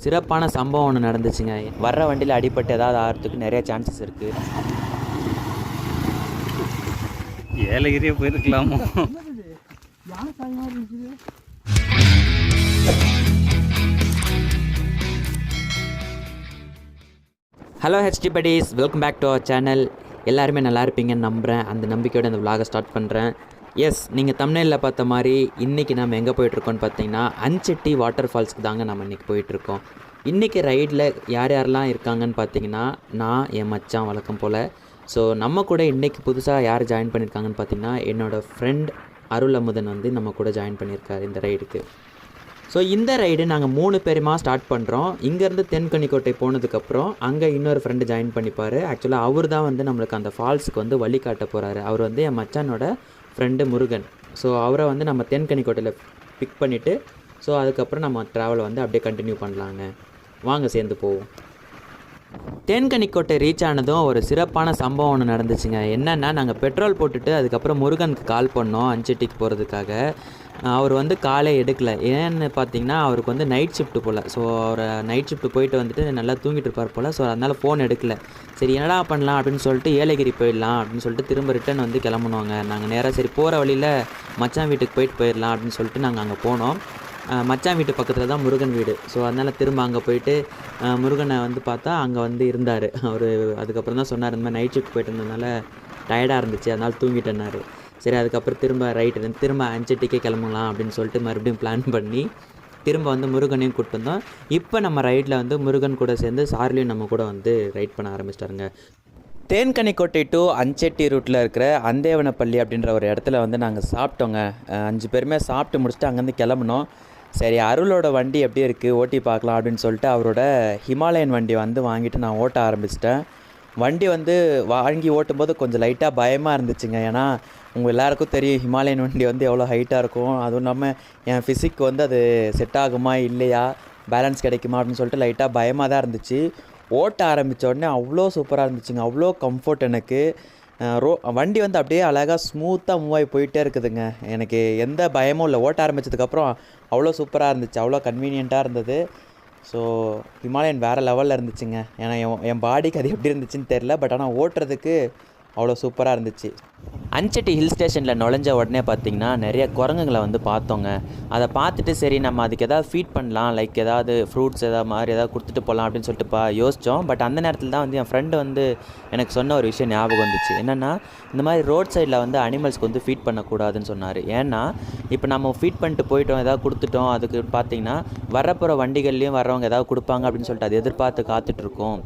சிறப்பான சம்பவம் ஒன்று நடந்துச்சுங்க. வர்ற வண்டியில் அடிபட்டு ஏதாவது ஆகிறதுக்கு நிறைய சான்சஸ் இருக்குது. ஏலகிரியே போயிருக்கலாமோ. Hello HD buddies, welcome back to our channel. எல்லாருமே நல்லா இருப்பீங்கன்னு நம்புகிறேன். அந்த நம்பிக்கையோடு இந்த விலாகை ஸ்டார்ட் பண்ணுறேன். எஸ், நீங்கள் தமிழ்நிலையில் பார்த்த மாதிரி இன்றைக்கி நம்ம எங்கே போயிட்டுருக்கோன்னு பார்த்தீங்கன்னா அஞ்செட்டி வாட்டர் ஃபால்ஸ்க்கு தாங்க நம்ம இன்றைக்கி போயிட்டுருக்கோம். இன்றைக்கி ரைடில் யார் யாரெல்லாம் இருக்காங்கன்னு பார்த்தீங்கன்னா, நான் என் மச்சான் வழக்கம் போல். ஸோ நம்ம கூட இன்றைக்கி புதுசாக யார் ஜாயின் பண்ணியிருக்காங்கன்னு பார்த்தீங்கன்னா, என்னோடய ஃப்ரெண்ட் அருள் அமுதன் வந்து நம்ம கூட ஜாயின் பண்ணியிருக்காரு இந்த ரைடுக்கு. ஸோ இந்த ரைடு நாங்கள் 3 பேருமா ஸ்டார்ட் பண்ணுறோம். இங்கேருந்து தென்கனிக்கோட்டை போனதுக்கப்புறம் அங்கே இன்னொரு ஃப்ரெண்டு ஜாயின் பண்ணிப்பார். ஆக்சுவலாக அவர் தான் வந்து நம்மளுக்கு அந்த ஃபால்ஸுக்கு வந்து வழி காட்ட போகிறாரு. அவர் வந்து என் மச்சானோட ஃப்ரெண்டு முருகன். ஸோ அவரை வந்து நம்ம தென்கனிக்கோட்டையில் பிக் பண்ணிவிட்டு ஸோ அதுக்கப்புறம் நம்ம ட்ராவலை வந்து அப்படியே கண்டினியூ பண்ணலாங்க. வாங்க சேர்ந்து போவோம். தென்கனிக்கோட்டை ரீச் ஆனதும் ஒரு சிறப்பான சம்பவம் ஒன்று நடந்துச்சுங்க. என்னென்னா, நாங்கள் பெட்ரோல் போட்டுட்டு அதுக்கப்புறம் முருகனுக்கு கால் பண்ணோம் அஞ்செட்டிக்கு போகிறதுக்காக. அவர் வந்து காலே எடுக்கலை. ஏன்னு பார்த்தீங்கன்னா, அவருக்கு வந்து நைட் ஷிஃப்ட்டு போல். ஸோ அவர் நைட் ஷிஃப்ட்டு போயிட்டு வந்துட்டு நல்லா தூங்கிட்டு இருப்பார் போல். ஸோ அதனால் ஃபோன் எடுக்கலை. சரி என்னடா பண்ணலாம் அப்படின்னு சொல்லிட்டு ஏலகிரி போயிடலாம் அப்படின்னு சொல்லிட்டு திரும்ப ரிட்டன் வந்து கிளம்புனோங்க. நாங்கள் நேராக சரி போகிற வழியில் மச்சான் வீட்டுக்கு போயிடலாம் அப்படின்னு சொல்லிட்டு நாங்கள் அங்கே போனோம். மச்சான் வீட்டு பக்கத்தில் தான் முருகன் வீடு. ஸோ அதனால் திரும்ப அங்கே போயிட்டு முருகனை வந்து பார்த்தா அங்கே வந்து இருந்தார். அவர் அதுக்கப்புறம் தான் சொன்னார், இந்த மாதிரி நைட் ஷிஃப்ட் போயிட்டு இருந்ததுனால டயர்டாக இருந்துச்சு, அதனால் தூங்கிட்டேன்னாரு. சரி அதுக்கப்புறம் திரும்ப அஞ்செட்டிக்கே கிளம்பலாம் அப்படின்னு சொல்லிட்டு மறுபடியும் பிளான் பண்ணி திரும்ப வந்து முருகனையும் கூப்பிட்டு வந்தோம். இப்போ நம்ம ரைடில் வந்து முருகன் கூட சேர்ந்து சார்லையும் நம்ம கூட வந்து ரைட் பண்ண ஆரம்பிச்சிட்டாருங்க. தேன்கனிக்கோட்டை டு அஞ்செட்டி ரூட்டில் இருக்கிற அந்தேவனப்பள்ளி அப்படின்ற ஒரு இடத்துல வந்து நாங்கள் சாப்பிட்டோங்க. 5 பேருமே சாப்பிட்டு முடிச்சுட்டு அங்கேருந்து கிளம்புனோம். சரி அருளோட வண்டி எப்படி இருக்குது ஓட்டி பார்க்கலாம் அப்படின்னு சொல்லிட்டு அவரோட ஹிமாலயன் வண்டி வந்து வாங்கிட்டு நான் ஓட்ட ஆரம்பிச்சிட்டேன். வண்டி வந்து வாங்கி ஓட்டும்போது கொஞ்சம் லைட்டாக பயமாக இருந்துச்சுங்க. ஏன்னா உங்கள் எல்லாேருக்கும் தெரியும் ஹிமாலயன் வண்டி வந்து எவ்வளோ ஹைட்டாக இருக்கும். அதுவும் இல்லாமல் என் ஃபிசிக் வந்து அது செட் ஆகுமா இல்லையா, பேலன்ஸ் கிடைக்குமா அப்படின்னு சொல்லிட்டு லைட்டாக பயமாக தான் இருந்துச்சு. ஓட்ட ஆரம்பித்த உடனே அவ்வளோ சூப்பராக இருந்துச்சுங்க. அவ்வளோ கம்ஃபர்ட் எனக்கு. வண்டி வந்து அப்படியே அழகாக ஸ்மூத்தாக மூவ் ஆகி போயிட்டே இருக்குதுங்க. எனக்கு எந்த பயமும் இல்லை. ஓட்ட ஆரம்பித்ததுக்கப்புறம் அவ்வளோ சூப்பராக இருந்துச்சு, அவ்வளோ கன்வீனியண்ட்டாக இருந்தது. ஸோ ஹிமாலயன் வேறு லெவலில் இருந்துச்சுங்க. ஏன்னா என் பாடிக்கு அது எப்படி இருந்துச்சுன்னு தெரில, பட் ஆனால் ஓட்டுறதுக்கு அவ்வளோ சூப்பராக இருந்துச்சு. அஞ்செட்டி ஹில் ஸ்டேஷனில் நுழைஞ்ச உடனே பார்த்திங்கன்னா நிறைய குரங்குங்களை வந்து பார்த்தோங்க. அதை பார்த்துட்டு சரி நம்ம அதுக்கு எதாவது ஃபீட் பண்ணலாம், லைக் ஏதாவது ஃப்ரூட்ஸ் ஏதாவது கொடுத்துட்டு போகலாம் அப்படின்னு சொல்லிட்டு யோசித்தோம். பட் அந்த நேரத்தில் தான் வந்து என் ஃப்ரெண்டு வந்து எனக்கு சொன்ன ஒரு விஷயம் ஞாபகம் வந்துச்சு. என்னென்னா, இந்த மாதிரி ரோட் சைடில் வந்து அனிமல்ஸ்க்கு வந்து ஃபீட் பண்ணக்கூடாதுன்னு சொன்னார். ஏன்னா இப்போ நம்ம ஃபீட் பண்ணிட்டு போயிட்டோம், ஏதாவது கொடுத்துட்டோம், அதுக்கு பார்த்திங்கன்னா வரப்போகிற வண்டிகள்லேயும் வர்றவங்க ஏதாவது கொடுப்பாங்க அப்படின்னு சொல்லிட்டு அது எதிர்பார்த்து காத்துட்ருக்கோம்.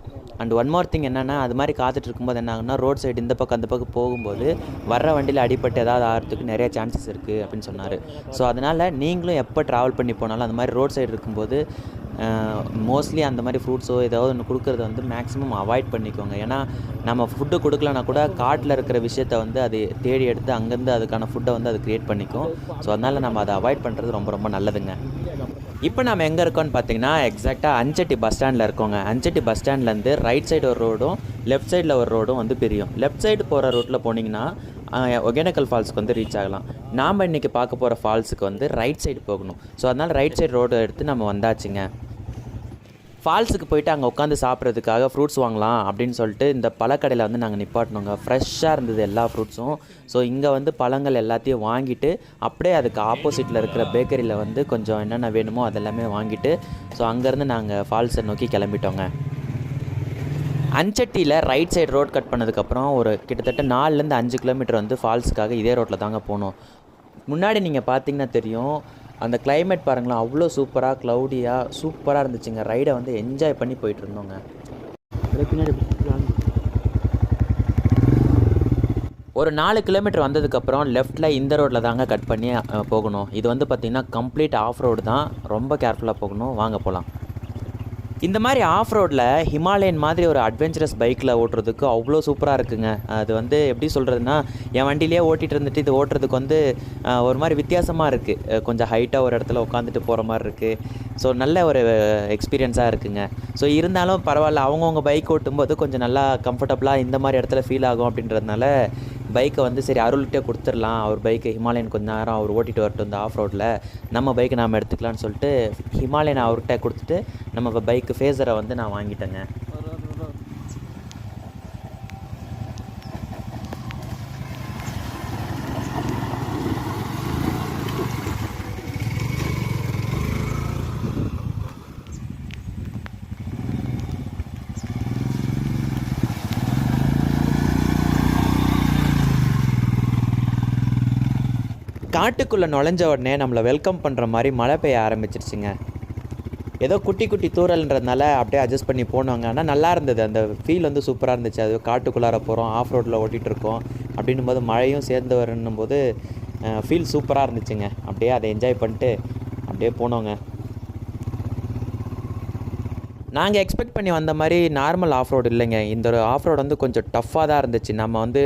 அண்ட் ஒன் மோர் திங் என்னென்னா, அது மாதிரி காத்துட்டு இருக்கும்போது என்ன ஆகுனா, ரோட் சைடு இந்த பக்கம் அந்த பக்கம் போகும்போது வர்ற வண்டியில் அடிபட்டு ஏதாவது ஆகிறதுக்கு நிறைய சான்சஸ் இருக்குது அப்படின்னு சொன்னார். ஸோ அதனால் நீங்களும் எப்போ ட்ராவல் பண்ணி போனாலும் அந்த மாதிரி ரோட் சைடு இருக்கும்போது மோஸ்ட்லி அந்த மாதிரி ஃப்ரூட்ஸோ ஏதாவது ஒன்று கொடுக்குறத வந்து மேக்ஸிமம் அவாய்ட் பண்ணிக்கோங்க. ஏன்னா நம்ம ஃபுட்டு கொடுக்கலனா கூட காட்டில் இருக்கிற விஷயத்த வந்து அது தேடி எடுத்து அங்கேருந்து அதுக்கான ஃபுட்டை வந்து அது க்ரியேட் பண்ணிக்கும். ஸோ அதனால் நம்ம அதை அவாய்ட் பண்ணுறது ரொம்ப ரொம்ப நல்லதுங்க. இப்போ நம்ம எங்கே இருக்கோன்னு பார்த்தீங்கன்னா, எக்ஸாக்டாக அஞ்செட்டி பஸ் ஸ்டாண்டில் இருக்கோங்க. அஞ்செட்டி பஸ் ஸ்டாண்ட்லேருந்து ரைட் சைடு ஒரு ரோடும் லெஃப்ட் சைடில் ஒரு ரோடும் வந்து பிரியும். லெஃப்ட் சைடு போகிற ரூட்டில் போனீங்கன்னா ஒகேனக்கல் ஃபால்ஸுக்கு வந்து ரீச் ஆகலாம். நாம் இன்றைக்கி பார்க்க போகிற ஃபால்ஸுக்கு வந்து ரைட் சைடு போகணும். ஸோ அதனால் ரைட் சைடு ரோடு எடுத்து நம்ம வந்தாச்சுங்க. ஃபால்ஸுக்கு போயிட்டு அங்கே உட்காந்து சாப்பிட்றதுக்காக ஃப்ரூட்ஸ் வாங்கலாம் அப்படின்னு சொல்லிட்டு இந்த பழக்கடையில் வந்து நாங்கள் நிப்பாட்டினோங்க. ஃப்ரெஷ்ஷாக இருந்தது எல்லா ஃப்ரூட்ஸும். ஸோ இங்கே வந்து பழங்கள் எல்லாத்தையும் வாங்கிட்டு அப்படியே அதுக்கு ஆப்போசிட்டில் இருக்கிற பேக்கரியில் வந்து கொஞ்சம் என்னென்ன வேணுமோ அதெல்லாமே வாங்கிட்டு ஸோ அங்கேருந்து நாங்கள் ஃபால்ஸை நோக்கி கிளம்பிட்டோங்க. அஞ்செட்டியில் ரைட் சைடு ரோட் கட் பண்ணதுக்கப்புறம் ஒரு கிட்டத்தட்ட 4லேருந்து 5 கிலோமீட்டர் வந்து ஃபால்ஸுக்காக இதே ரோட்டில் தாங்க போனோம். முன்னாடி நீங்கள் பார்த்தீங்கன்னா தெரியும், அந்த கிளைமேட் பாருங்களேன், அவ்வளோ சூப்பராக க்ளவுடியாக சூப்பராக இருந்துச்சுங்க. ரைடை வந்து என்ஜாய் பண்ணி போயிட்டு இருந்தோங்க. ஒரு 4 கிலோமீட்டர் வந்ததுக்கப்புறம் லெஃப்ட்டில் இந்த ரோட்டில் தாங்க கட் பண்ணி போகணும். இது வந்து பார்த்திங்கன்னா கம்ப்ளீட் ஆஃப் ரோடு தான், ரொம்ப கேர்ஃபுல்லாக போகணும். வாங்க போகலாம். இந்த மாதிரி ஆஃப் ரோடில் ஹிமாலயன் மாதிரி ஒரு அட்வென்ச்சரஸ் பைக்கில் ஓட்டுறதுக்கு அவ்வளோ சூப்பராக இருக்குங்க. அது வந்து எப்படி சொல்கிறதுனா, என் வண்டியிலே ஓட்டிகிட்டு இருந்துட்டு இது ஓட்டுறதுக்கு வந்து ஒரு மாதிரி வித்தியாசமாக இருக்குது. கொஞ்சம் ஹைட்டாக ஒரு இடத்துல உட்காந்துட்டு போகிற மாதிரி இருக்குது. ஸோ நல்ல ஒரு எக்ஸ்பீரியன்ஸாக இருக்குங்க. ஸோ இருந்தாலும் பரவாயில்ல, அவங்கவுங்க பைக் ஓட்டும்போது கொஞ்சம் நல்லா கம்ஃபர்டபுளாக இந்த மாதிரி இடத்துல ஃபீல் ஆகும் அப்படின்றதுனால பைக்கை வந்து சரி அருள்கிட்டே கொடுத்துடலாம். அவர் பைக்கு ஹிமாலயன் கொஞ்சம் நேரம் அவர் ஓட்டிகிட்டு வரட்டும் இந்த ஆஃப் ரோட்டில், நம்ம பைக்கை நாம் எடுத்துக்கலான்னு சொல்லிட்டு ஹிமாலயன் அவர்கிட்ட கொடுத்துட்டு வச்சுட்டு நம்ம பைக்கு ஃபேஸரை வந்து நான் வாங்கிட்டேங்க. காட்டுக்குள்ளே நுழைஞ்ச உடனே நம்மளை வெல்கம் பண்ணுற மாதிரி மழை பெய்ய ஆரம்பிச்சிருச்சுங்க. ஏதோ குட்டி குட்டி தூரல்ன்றதுனால அப்படியே அட்ஜஸ்ட் பண்ணி போனாங்க. ஆனால் நல்லா இருந்தது, அந்த ஃபீல் வந்து சூப்பராக இருந்துச்சு. அது காட்டுக்குள்ளார போகிறோம், ஆஃப் ரோட்டில் ஓட்டிகிட்டு இருக்கோம் அப்படின்னும் போது மழையும் சேர்ந்து வரணும் போது ஃபீல் சூப்பராக இருந்துச்சுங்க. அப்படியே அதை என்ஜாய் பண்ணிட்டு அப்படியே போனோங்க. நாங்கள் எக்ஸ்பெக்ட் பண்ணி வந்த மாதிரி நார்மல் ஆஃப் ரோடு இல்லைங்க. இந்த ஒரு ஆஃப் ரோடு வந்து கொஞ்சம் டஃப்பாக தான் இருந்துச்சு. நம்ம வந்து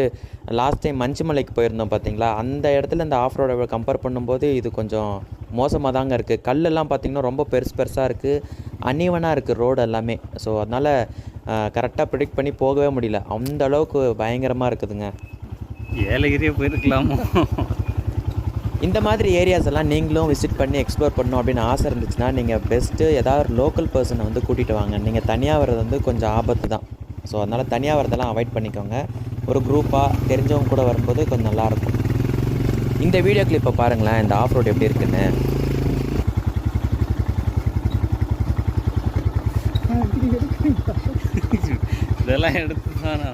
லாஸ்ட் டைம் மஞ்சுமலைக்கு போயிருந்தோம் பார்த்தீங்களா, அந்த இடத்துல இந்த ஆஃப் ரோடை கம்பேர் பண்ணும்போது இது கொஞ்சம் மோசமாக தாங்க இருக்குது. கல்லெல்லாம் பார்த்திங்கன்னா ரொம்ப பெருசாக இருக்குது, அன்ஈவனாக இருக்குது ரோடு எல்லாமே. ஸோ அதனால் கரெக்டாக ப்ரிடிக்ட் பண்ணி போகவே முடியல, அந்த அளவுக்கு பயங்கரமாக இருக்குதுங்க. ஏலகிரியே போயிருக்கலாமோ. இந்த மாதிரி ஏரியாஸ் எல்லாம் நீங்களும் விசிட் பண்ணி எக்ஸ்ப்ளோர் பண்ணணும் அப்படின்னு ஆசை இருந்துச்சுன்னா நீங்கள் பெஸ்ட்டு ஏதாவது ஒரு லோக்கல் பர்சனை வந்து கூட்டிகிட்டு வாங்க. நீங்கள் தனியாக வர்றது வந்து கொஞ்சம் ஆபத்து தான். ஸோ அதனால் தனியாக வரதெல்லாம் அவாய்ட் பண்ணிக்கோங்க. ஒரு குரூப்பாக தெரிஞ்சவங்க கூட வரும்போது கொஞ்சம் நல்லாயிருக்கும். இந்த வீடியோ கிளிப்பை பாருங்களேன், இந்த ஆஃப் ரோடு எப்படி இருக்குன்னு. இதெல்லாம் எடுத்து தானா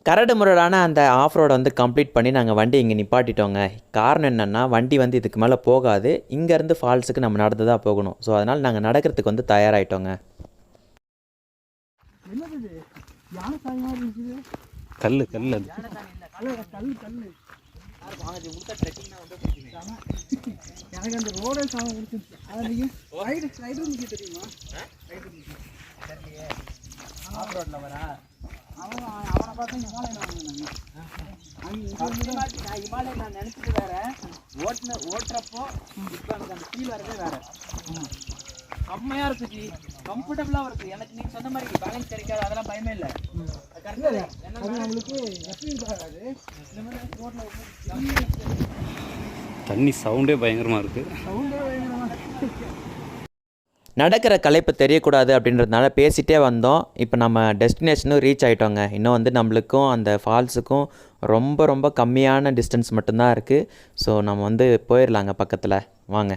கரடு முரடான அந்த ஆஃப் ரோடை வந்து கம்ப்ளீட் பண்ணி நாங்கள் வண்டி இங்கே நிப்பாட்டிட்டோங்க. காரணம் என்னென்னா வண்டி வந்து இதுக்கு மேலே போகாது, இங்கேருந்து ஃபால்ஸுக்கு நம்ம நடந்து தான் போகணும். ஸோ அதனால் நாங்கள் நடக்கிறதுக்கு வந்து தயாராகிட்டோங்க. கல் கல் அது எனக்கு அந்த ரோடே சாமி பிடிச்சிருச்சு. அதை நீங்கள் ரைடு தெரியுமா? ஆஃப் ரோட்டில் வரா அவனை பார்த்தா இமாலயன் நான் இமாலயன் நான் நினச்சிட்டு வேற ஓட்டுறப்போ இப்போ எனக்கு அந்த ஃபீல் வரதே வேற. செம்மையாக இருக்கு ஜி, கம்ஃபர்டபுளாக இருக்குது. எனக்கு நீங்கள் சொன்ன மாதிரி பேலன்ஸ் கிடைக்காது, அதெல்லாம் பயமே இல்லை. கரெக்டாக அது நம்மளுக்கு எஃபீல் ஆகாது. இந்த மாதிரி ரோட்டில் தண்ணி சவுண்டே பயங்கரமாக இருக்குது. நடக்கிற களைப்பு தெரியக்கூடாது அப்படின்றதுனால பேசிகிட்டே வந்தோம். இப்போ நம்ம டெஸ்டினேஷனும் ரீச் ஆகிட்டோங்க. இன்னும் வந்து நம்மளுக்கும் அந்த ஃபால்ஸுக்கும் ரொம்ப ரொம்ப கம்மியான டிஸ்டன்ஸ் மட்டும்தான் இருக்குது. ஸோ நம்ம வந்து போயிடலாங்க பக்கத்தில், வாங்க.